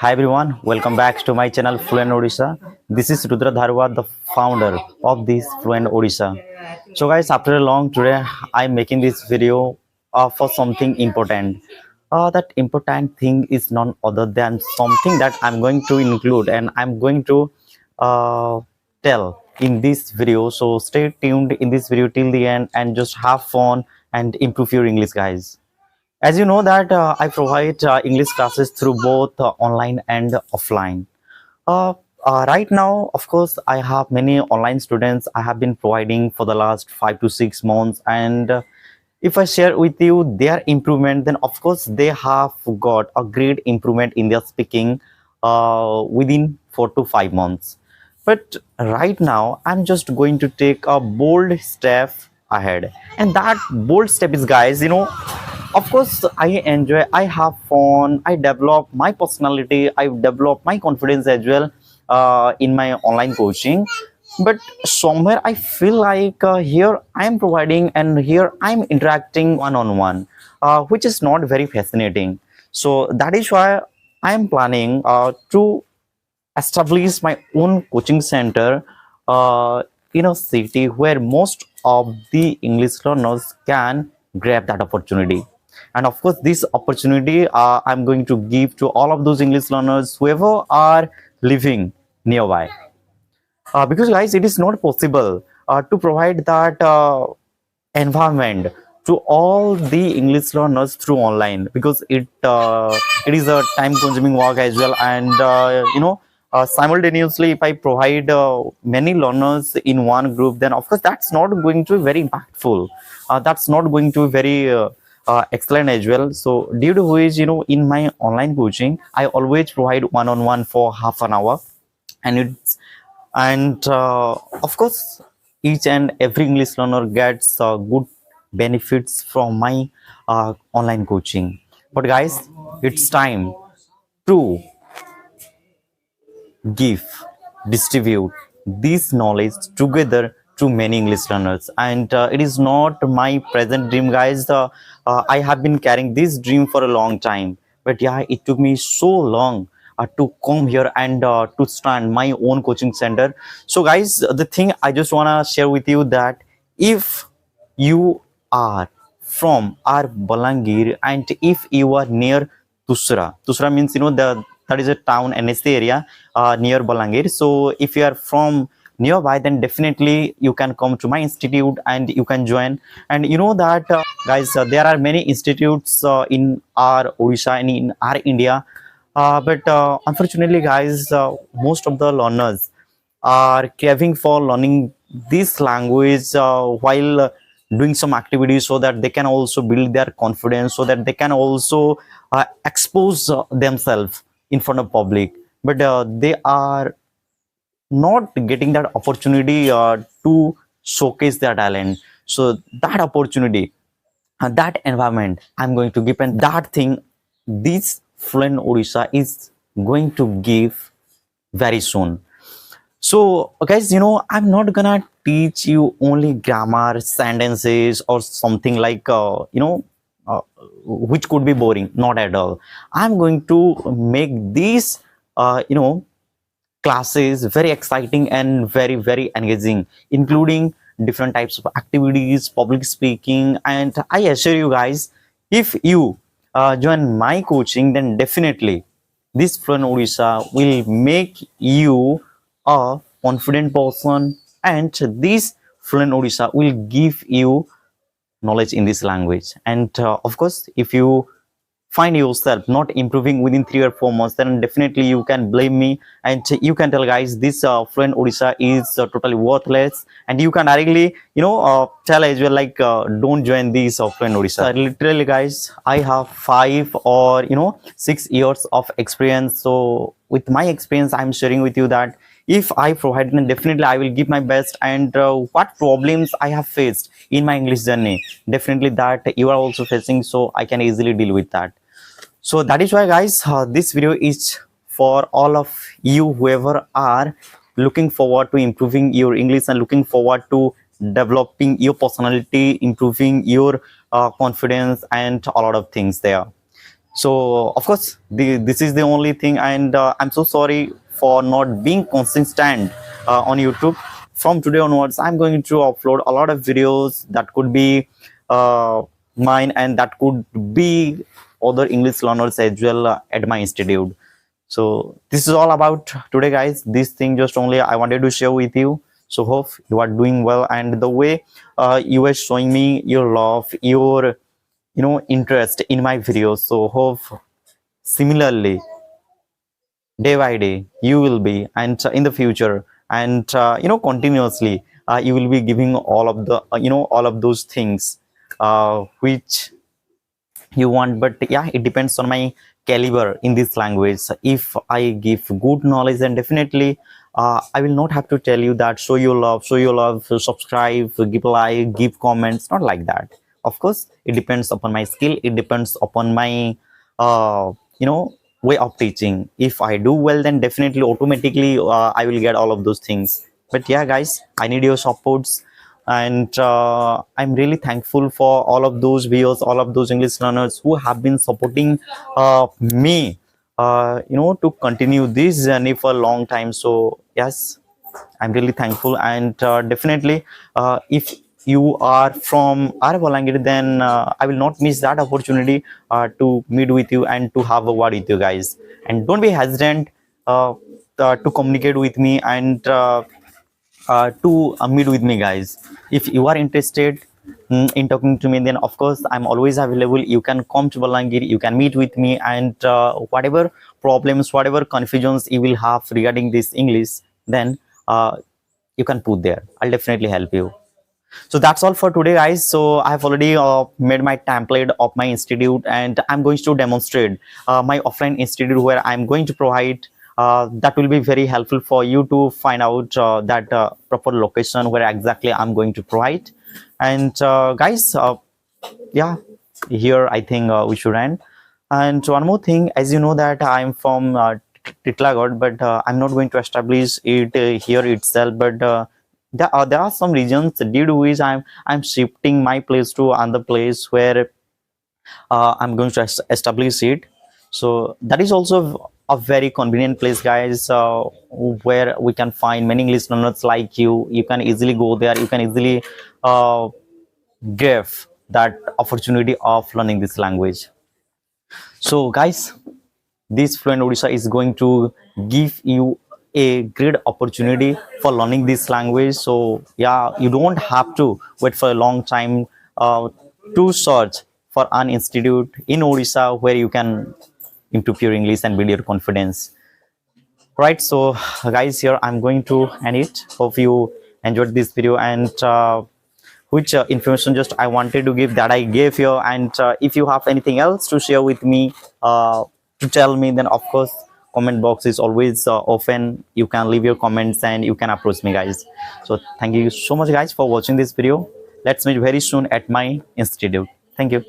Hi everyone, welcome back to my channel Fluent Odisha. This is Rudra Dharua, the founder of this Fluent Odisha. So guys, after a long today, I'm making this video for something important. That important thing is none other than something that I'm going to include and I'm going to uh, tell in this video. So stay tuned in this video till the end and just have fun and improve your English, guys. As you know that I provide English classes through both online and offline. Right now, of course, I have many online students I have been providing for the last 5 to 6 months, and if I share with you their improvement, then of course they have got a great improvement in their speaking within 4 to 5 months. But right now, I'm just going to take a bold step ahead, and that bold step is, guys, of course I enjoy, I have fun, I develop my personality, I develop my confidence as well in my online coaching. But somewhere I feel like here I am providing and here I'm interacting one-on-one, which is not very fascinating. So that is why I am planning to establish my own coaching center in a city where most of the English learners can grab that opportunity. And of course, this opportunity I'm going to give to all of those English learners whoever are living nearby. Because guys, it is not possible to provide that environment to all the English learners through online, because it is a time consuming work as well. And simultaneously, if I provide many learners in one group, then of course that's not going to be very impactful, that's not going to be very excellent as well. So due to which, in my online coaching I always provide one-on-one for half an hour, and it's and of course each and every English learner gets good benefits from my online coaching. But guys, it's time to give, distribute this knowledge together to many English learners. And it is not my present dream, guys. I have been carrying this dream for a long time, but yeah, it took me so long to come here and to start my own coaching center. So guys, the thing I just want to share with you, that if you are from our Balangir and if you are near Tusra means, that is a town NSC area near Balangir. So if you are from nearby, then definitely you can come to my institute and you can join. And you know that guys, there are many institutes in our Odisha and in our India, but unfortunately, guys, most of the learners are craving for learning this language while doing some activities, so that they can also build their confidence, so that they can also expose themselves in front of public. But they are not getting that opportunity to showcase their talent. So that opportunity, that environment I'm going to give, and that thing this Fluent Odisha is going to give very soon. So guys, I'm not gonna teach you only grammar, sentences, or something like which could be boring. Not at all. I'm going to make these classes very exciting and very, very engaging, including different types of activities, public speaking. And I assure you guys, if you join my coaching, then definitely this Fluent Odisha will make you a confident person, and this Fluent Odisha will give you knowledge in this language. And of course, if you find yourself not improving within 3 or 4 months, then definitely you can blame me, and you can tell, guys, this Fluent Odisha is totally worthless, and you can directly tell as well, like, don't join this Fluent Odisha. Literally, guys, I have 5 or 6 years of experience. So with my experience, I'm sharing with you that if I provide, then definitely I will give my best. And what problems I have faced in my English journey, definitely that you are also facing, so I can easily deal with that. So that is why, guys, this video is for all of you whoever are looking forward to improving your English and looking forward to developing your personality, improving your confidence, and a lot of things there. So of course this is the only thing, and I'm so sorry for not being consistent on YouTube. From today onwards, I'm going to upload a lot of videos that could be uh, mine, and that could be other English learners as well at my institute. So this is all about today, guys. This thing just only I wanted to share with you. So hope you are doing well, and the way you are showing me your love, your interest in my videos. So hope similarly day by day you will be, and in the future, and continuously you will be giving all of the all of those things which you want. But yeah, it depends on my caliber in this language. If I give good knowledge, then definitely I will not have to tell you that show your love, subscribe, give a like, give comments, not like that. Of course it depends upon my skill, it depends upon my uh, you know way of teaching. If I do well, then definitely automatically I will get all of those things. But yeah, guys, I need your supports, and I'm really thankful for all of those viewers, all of those English learners who have been supporting me to continue this journey for a long time. So yes, I'm really thankful, and definitely if you are from Aravalangir, then I will not miss that opportunity to meet with you and to have a word with you guys. And don't be hesitant to communicate with me, and to meet with me, guys. If you are interested in talking to me, then of course I'm always available. You can come to Balangir, you can meet with me, and whatever problems, whatever confusions you will have regarding this English, then you can put there. I'll definitely help you. So that's all for today, guys. So I have already made my template of my institute, and I'm going to demonstrate my offline institute where I'm going to provide. That will be very helpful for you to find out that proper location where exactly I'm going to provide. And guys, yeah, here I think we should end. And one more thing, as you know that I'm from Titlagarh, but I'm not going to establish it here itself. But there are some regions due to which I'm shifting my place to another place where I'm going to establish it. So that is also a very convenient place, guys, where we can find many English learners like you. You can easily go there. You can easily uh, give that opportunity of learning this language. So guys, this Fluent Odisha is going to give you a great opportunity for learning this language. So yeah, you don't have to wait for a long time to search for an institute in Odisha where you can improve your English and build your confidence. Right, so guys, here I'm going to end it. Hope you enjoyed this video, and which information just I wanted to give, that I gave here. And if you have anything else to share with me, to tell me, then of course comment box is always open. You can leave your comments and you can approach me, guys. So thank you so much, guys, for watching this video. Let's meet very soon at my institute. Thank you.